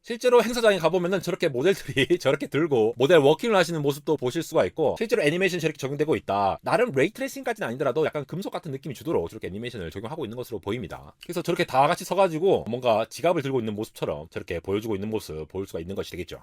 실제로 행사장에 가보면은 저렇게 모델들이 저렇게 들고 모델 워킹을 하시는 모습도 보실 수가 있고, 실제로 애니메이션 저렇게 적용되고 있다. 나름 레이트레이싱까지는 아니더라도 약간 금속 같은 느낌이 주도록 저렇게 애니메이션을 적용하고 있는 것으로 보입니다. 그래서 저렇게 다 같이 서가지고 뭔가 지갑을 들고 있는 모습처럼 저렇게 보여주고 있는 모습 볼 수가 있는 것이 되겠죠.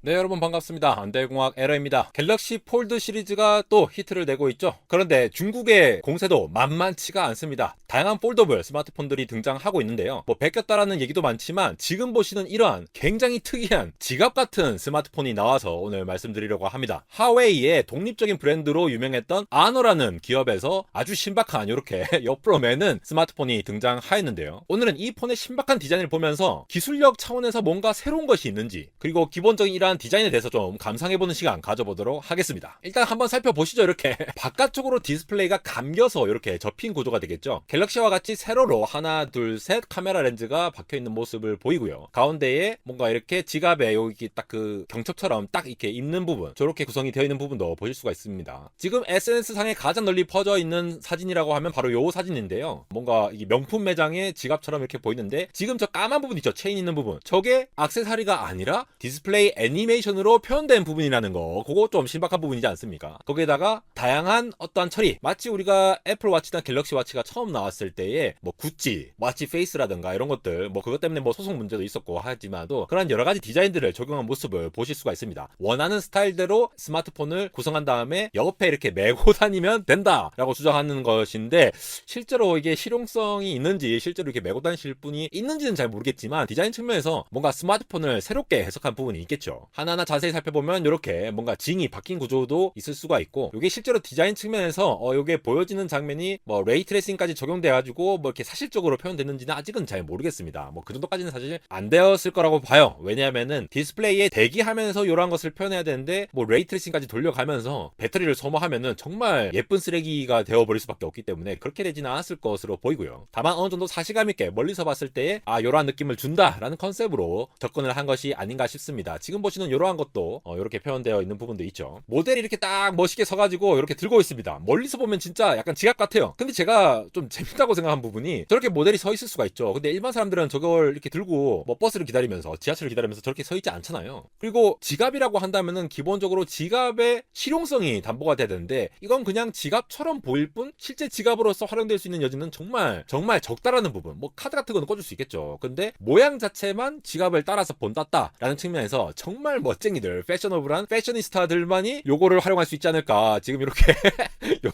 네, 여러분 반갑습니다. 안대공학 에러입니다. 갤럭시 폴드 시리즈가 또 히트를 내고 있죠. 그런데 중국의 공세도 만만치가 않습니다. 다양한 폴더블 스마트폰들이 등장하고 있는데요. 뭐 베꼈다라는 얘기도 많지만 지금 보시는 이러한 굉장히 특이한 지갑 같은 스마트폰이 나와서 오늘 말씀드리려고 합니다. 하웨이의 독립적인 브랜드로 유명했던 아너라는 기업에서 아주 신박한 이렇게 옆으로 매는 스마트폰이 등장하였는데요. 오늘은 이 폰의 신박한 디자인을 보면서 기술력 차원에서 뭔가 새로운 것이 있는지, 그리고 기본적인 이러한 디자인에 대해서 좀 감상해보는 시간 가져보도록 하겠습니다. 일단 한번 살펴보시죠. 이렇게 바깥쪽으로 디스플레이가 감겨서 이렇게 접힌 구조가 되겠죠. 갤럭시와 같이 세로로 하나 둘 셋 카메라 렌즈가 박혀있는 모습을 보이고요. 가운데에 뭔가 이렇게 지갑에 여기 딱 그 경첩처럼 딱 이렇게 입는 부분, 저렇게 구성이 되어 있는 부분도 보실 수가 있습니다. 지금 SNS상에 가장 널리 퍼져 있는 사진이라고 하면 바로 요 사진인데요. 뭔가 이게 명품 매장의 지갑처럼 이렇게 보이는데, 지금 저 까만 부분 있죠, 체인 있는 부분, 저게 액세서리가 아니라 디스플레이 애니메이션으로 표현된 부분이라는 거, 그거 좀 신박한 부분이지 않습니까? 거기에다가 다양한 어떠한 처리, 마치 우리가 애플 워치나 갤럭시 워치가 처음 나왔을 때에 뭐 구찌 워치 페이스라든가 이런 것들, 뭐 그것 때문에 뭐 소송 문제도 있었고 하지만도 그런 여러 가지 디자인들을 적용한 모습을 보실 수가 있습니다. 원하는 스타일대로 스마트폰을 구성한 다음에 옆에 이렇게 메고 다니면 된다라고 주장하는 것인데, 실제로 이게 실용성이 있는지, 실제로 이렇게 메고 다니실 분이 있는지는 잘 모르겠지만 디자인 측면에서 뭔가 스마트폰을 새롭게 해석한 부분이 있겠죠. 하나하나 자세히 살펴보면 이렇게 뭔가 징이 박힌 구조도 있을 수가 있고, 이게 실제로 디자인 측면에서 이게 보여지는 장면이 뭐 레이트레이싱까지 적용돼가지고 뭐 이렇게 사실적으로 표현됐는지는 아직은 잘 모르겠습니다. 뭐 그 정도까지는 사실 안 되었을 거라고 봐요. 왜냐하면은 디스플레이에 대기하면서 이러한 것을 표현해야 되는데, 뭐 레이트레이싱까지 돌려가면서 배터리를 소모하면은 정말 예쁜 쓰레기가 되어버릴 수밖에 없기 때문에 그렇게 되지는 않았을 것으로 보이고요. 다만 어느 정도 사실감 있게 멀리서 봤을 때에 이러한 느낌을 준다라는 컨셉으로 접근을 한 것이 아닌가 싶습니다. 지금 보시는 이러한 것도 이렇게 표현되어 있는 부분도 있죠. 모델이 이렇게 딱 멋있게 서가지고 이렇게 들고 있습니다. 멀리서 보면 진짜 약간 지갑 같아요. 근데 제가 좀 재밌다고 생각한 부분이, 저렇게 모델이 서 있을 수가 있죠. 근데 일반 사람들은 저걸 이렇게 들고 뭐 버스를 기다리면서, 지하철을 기다리면서 저렇게 서 있지 않잖아요. 그리고 지갑이라고 한다면은 기본적으로 지갑의 실용성이 담보가 돼야 되는데, 이건 그냥 지갑처럼 보일 뿐 실제 지갑으로서 활용될 수 있는 여지는 정말 적다라는 부분. 뭐 카드 같은 거는 꽂을 수 있겠죠. 근데 모양 자체만 지갑을 따라서 본땄다라는 측면에서 정말 멋쟁이들, 패셔너블한 패셔니스타들만이 요거를 활용할 수 있지 않을까. 지금 이렇게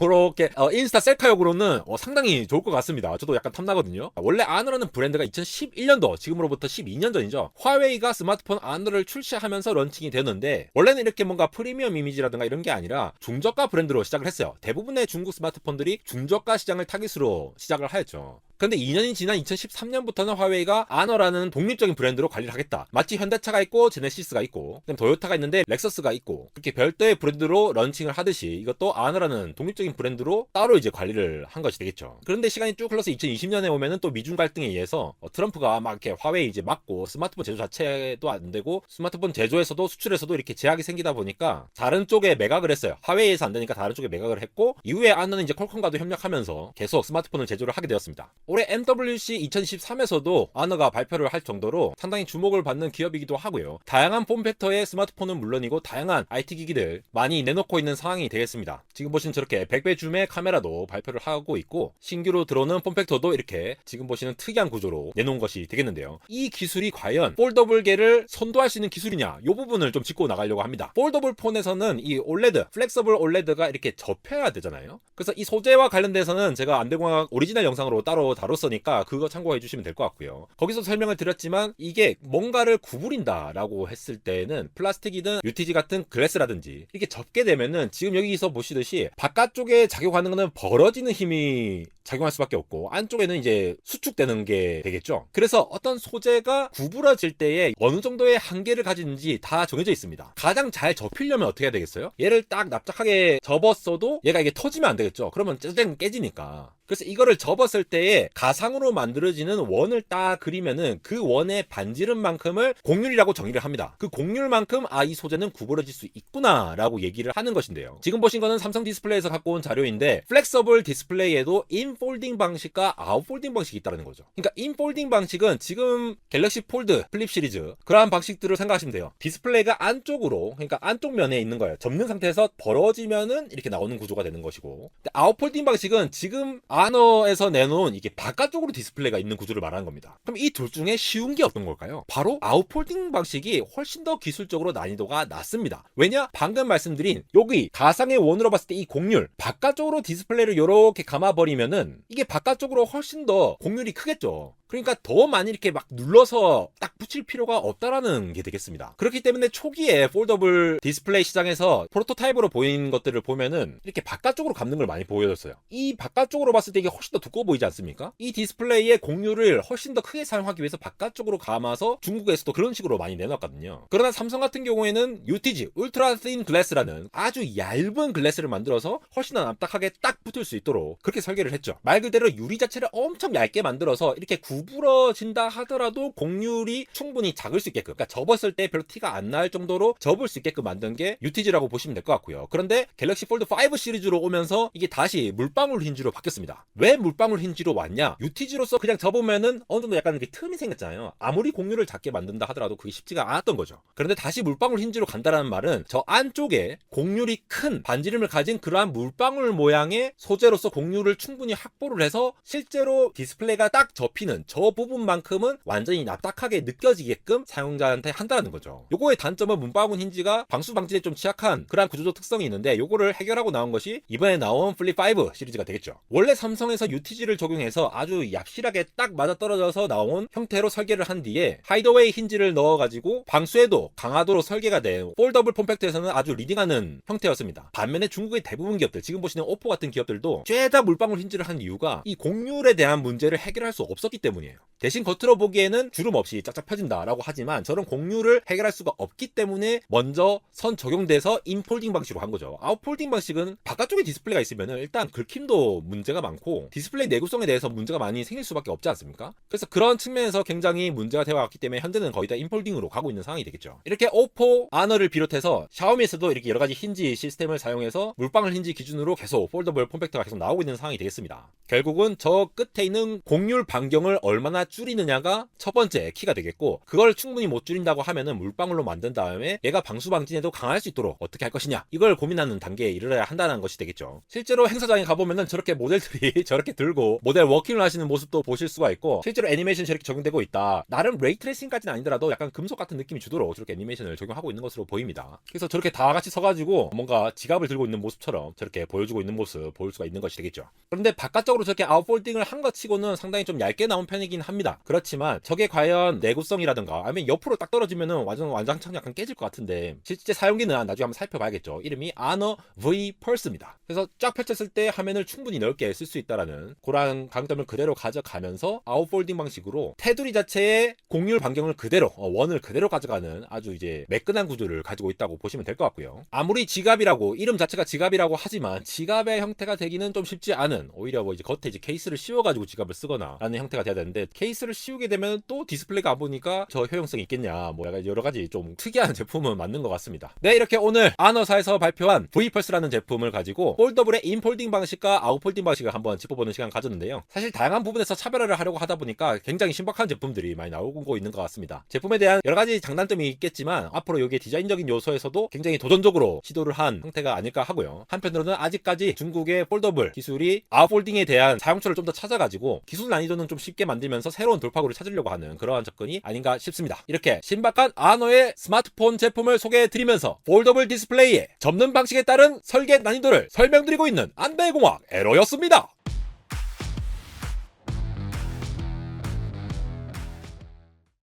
요렇게 인스타 셀카용으로는 상당히 좋을 것 같습니다. 저도 약간 탐나거든요. 원래 아너라는 브랜드가 2011년도, 지금으로부터 12년 전이죠, 화웨이가 스마트폰 아너를 출시하면서 런칭이 되는데, 원래는 이렇게 뭔가 프리미엄 이미지라든가 이런 게 아니라 중저가 브랜드로 시작을 했어요. 대부분의 중국 스마트폰들이 중저가 시장을 타깃으로 시작을 하였죠. 근데 2년이 지난 2013년부터는 화웨이가 아너라는 독립적인 브랜드로 관리를 하겠다. 마치 현대차가 있고 제네시스가 있고 그다음 토요타가 있는데 렉서스가 있고, 그렇게 별도의 브랜드로 런칭을 하듯이 이것도 아너라는 독립적인 브랜드로 따로 이제 관리를 한 것이 되겠죠. 그런데 시간이 쭉 흘러서 2020년에 오면은 또 미중 갈등에 의해서 트럼프가 막 이렇게 화웨이 이제 막고, 스마트폰 제조 자체도 안 되고 스마트폰 제조에서도 수출에서도 이렇게 제약이 생기다 보니까 다른 쪽에 매각을 했어요. 화웨이에서 안 되니까 다른 쪽에 매각을 했고, 이후에 아너는 이제 퀄컴과도 협력하면서 계속 스마트폰을 제조를 하게 되었습니다. 올해 MWC 2013에서도 아너가 발표를 할 정도로 상당히 주목을 받는 기업이기도 하고요. 다양한 폼팩터의 스마트폰은 물론이고 다양한 IT 기기들 많이 내놓고 있는 상황이 되겠습니다. 지금 보시는 저렇게 100배 줌의 카메라도 발표를 하고 있고, 신규로 들어오는 폼팩터도 이렇게 지금 보시는 특이한 구조로 내놓은 것이 되겠는데요. 이 기술이 과연 폴더블계를 선도할 수 있는 기술이냐, 이 부분을 좀 짚고 나가려고 합니다. 폴더블 폰에서는 이 OLED, 플렉서블 OLED가 이렇게 접혀야 되잖아요. 그래서 이 소재와 관련돼서는 제가 안대공학 오리지널 영상으로 따로 다뤘으니까 그거 참고해 주시면 될 것 같고요. 거기서 설명을 드렸지만, 이게 뭔가를 구부린다라고 했을 때는 플라스틱이든 UTG 같은 글래스라든지 이렇게 접게 되면은, 지금 여기서 보시듯이 바깥쪽에 작용하는 거는 벌어지는 힘이 작용할 수밖에 없고, 안쪽에는 이제 수축되는 게 되겠죠. 그래서 어떤 소재가 구부러질 때에 어느 정도의 한계를 가지는지 다 정해져 있습니다. 가장 잘 접히려면 어떻게 해야 되겠어요? 얘를 딱 납작하게 접었어도 얘가 이게 터지면 안 되겠죠. 그러면 짜증 깨지니까. 그래서 이거를 접었을 때에 가상으로 만들어지는 원을 딱 그리면은 그 원의 반지름만큼을 곡률이라고 정의를 합니다. 그 곡률만큼 이 소재는 구부러질 수 있구나 라고 얘기를 하는 것인데요. 지금 보신 거는 삼성 디스플레이에서 갖고 온 자료인데 플렉서블 디스플레이에도 인폴딩 방식과 아웃폴딩 방식이 있다는 거죠. 그러니까 인폴딩 방식은 지금 갤럭시 폴드 플립 시리즈 그러한 방식들을 생각하시면 돼요. 디스플레이가 안쪽으로, 그러니까 안쪽 면에 있는 거예요. 접는 상태에서 벌어지면은 이렇게 나오는 구조가 되는 것이고, 아웃폴딩 방식은 지금 아너에서 내놓은 이게 바깥쪽으로 디스플레이가 있는 구조를 말하는 겁니다. 그럼 이 둘 중에 쉬운 게 어떤 걸까요? 바로 아웃폴딩 방식이 훨씬 더 기술적으로 난이도가 낮습니다. 왜냐? 방금 말씀드린 여기 가상의 원으로 봤을 때 이 곡률, 바깥쪽으로 디스플레이를 이렇게 감아버리면은 이게 바깥쪽으로 훨씬 더 곡률이 크겠죠. 그러니까 더 많이 이렇게 막 눌러서 딱 붙일 필요가 없다라는 게 되겠습니다. 그렇기 때문에 초기에 폴더블 디스플레이 시장에서 프로토타입으로 보인 것들을 보면은 이렇게 바깥쪽으로 감는 걸 많이 보여줬어요. 이 바깥쪽으로 봤을 때 이게 훨씬 더 두꺼워 보이지 않습니까? 이 디스플레이의 곡률을 훨씬 더 크게 사용하기 위해서 바깥쪽으로 감아서 중국에서도 그런 식으로 많이 내놨거든요. 그러나 삼성 같은 경우에는 UTG 울트라 틴 글래스라는 아주 얇은 글래스를 만들어서 훨씬 더 납작하게 딱 붙을 수 있도록 그렇게 설계를 했죠. 말 그대로 유리 자체를 엄청 얇게 만들어서 이렇게 구부러진다 하더라도 곡률이 충분히 작을 수 있게끔, 그러니까 접었을 때 별로 티가 안 날 정도로 접을 수 있게끔 만든 게 UTG라고 보시면 될 것 같고요. 그런데 갤럭시 폴드 5 시리즈로 오면서 이게 다시 물방울 힌지로 바뀌었습니다. 왜 물방울 힌지로 왔냐? UTG로서 그냥 접으면은 어느 정도 약간 이렇게 틈이 생겼잖아요. 아무리 곡률을 작게 만든다 하더라도 그게 쉽지가 않았던 거죠. 그런데 다시 물방울 힌지로 간다라는 말은 저 안쪽에 곡률이 큰 반지름을 가진 그러한 물방울 모양의 소재로서 곡률을 충분히 확보를 해서 실제로 디스플레이가 딱 접히는 저 부분만큼은 완전히 납작하게 느껴지게끔 사용자한테 한다는 거죠. 요거의 단점은 물방울 힌지가 방수 방지에 좀 취약한 그런 구조적 특성이 있는데 요거를 해결하고 나온 것이 이번에 나온 플립 5 시리즈가 되겠죠. 원래 삼성에서 UTG를 적용해서 아주 얍실하게 딱 맞아떨어져서 나온 형태로 설계를 한 뒤에 하이더웨이 힌지를 넣어가지고 방수에도 강하도록 설계가 된 폴더블 폼팩트에서는 아주 리딩하는 형태였습니다. 반면에 중국의 대부분 기업들, 지금 보시는 오포 같은 기업들도 죄다 물방울 힌지를 한 이유가 이 곡률에 대한 문제를 해결할 수 없었기 때문이에요. 대신 겉으로 보기에는 주름 없이 짝짝 펴진다라고 하지만 저런 곡률을 해결할 수가 없기 때문에 먼저 선 적용돼서 인폴딩 방식으로 한 거죠. 아웃폴딩 방식은 바깥쪽에 디스플레이가 있으면 일단 긁힘도 문제가 많고 디스플레이 내구성에 대해서 문제가 많이 생길 수밖에 없지 않습니까? 그래서 그런 측면에서 굉장히 문제가 되어 왔기 때문에 현재는 거의 다 인폴딩으로 가고 있는 상황이 되겠죠. 이렇게 오포, 아너를 비롯해서 샤오미에서도 이렇게 여러 가지 힌지 시스템을 사용해서 물방울 힌지 기준으로 계속 폴더블 폼팩트가 계속 나오고 있는 상황이 되겠습니다. 결국은 저 끝에 있는 곡률 반경을 얼마나 줄이느냐가 첫 번째 키가 되겠고, 그걸 충분히 못 줄인다고 하면은 물방울로 만든 다음에 얘가 방수 방진에도 강할 수 있도록 어떻게 할 것이냐, 이걸 고민하는 단계에 이르러야 한다는 것이 되겠죠. 실제로 행사장에 가보면은 저렇게 모델들이 저렇게 들고 모델 워킹을 하시는 모습도 보실 수가 있고, 실제로 애니메이션이 저렇게 적용되고 있다, 나름 레이트레이싱까지는 아니더라도 약간 금속 같은 느낌이 주도록 저렇게 애니메이션을 적용하고 있는 것으로 보입니다. 그래서 저렇게 다 같이 서가지고 뭔가 지갑을 들고 있는 모습처럼 저렇게 보여주고 있는 모습 볼 수가 있는 것이 되겠죠. 그런데 바깥쪽으로 저렇게 아웃폴딩을 한 것 치고는 상당히 좀 얇게 나온 편이긴 합니다. 그렇지만 저게 과연 내구성이라든가 아니면 옆으로 딱 떨어지면은 완장창 약간 깨질 것 같은데, 실제 사용기는 나중에 한번 살펴봐야겠죠. 이름이 아너 V 펄스입니다. 그래서 쫙 펼쳤을 때 화면을 충분히 넓게 쓸 수 있다라는 그런 강점을 그대로 가져가면서 아웃폴딩 방식으로 테두리 자체의 곡률 반경을 그대로 원을 그대로 가져가는 아주 이제 매끈한 구조를 가지고 있다고 보시면 될 것 같고요. 아무리 지갑이라고, 이름 자체가 지갑이라고 하지만 지갑의 형태가 되기는 좀 쉽지 않은, 오히려 뭐 이제 겉에 이제 케이스를 씌워가지고 지갑을 쓰거나 라는 형태가 돼야 되는데, 케이스를 씌우게 되면 또 디스플레이가 안 보니까 저 효용성이 있겠냐, 뭐 약간 여러 가지 좀 특이한 제품은 맞는 것 같습니다. 네, 이렇게 오늘 아너사에서 발표한 V펄스라는 제품을 가지고 폴더블의 인폴딩 방식과 아웃폴딩 방식을 한번 짚어보는 시간 가졌는데요. 사실 다양한 부분에서 차별화를 하려고 하다 보니까 굉장히 신박한 제품들이 많이 나오고 있는 것 같습니다. 제품에 대한 여러 가지 장단점이 있겠지만 앞으로 이게 디자인적인 요소에서도 굉장히 도전적으로 시도를 한 형태가 아닐까 하고요. 한편으로는 아직까지 중국의 폴더블 기술이 아웃폴딩에 대한 사용처를 좀 더 찾아가지고 기술 난이도는 좀 쉽게 만들면서 새로운 돌파구를 찾으려고 하는 그러한 접근이 아닌가 싶습니다. 이렇게 신박한 아너의 스마트폰 제품을 소개해드리면서 폴더블 디스플레이의 접는 방식에 따른 설계 난이도를 설명드리고 있는 안대공학 에러였습니다.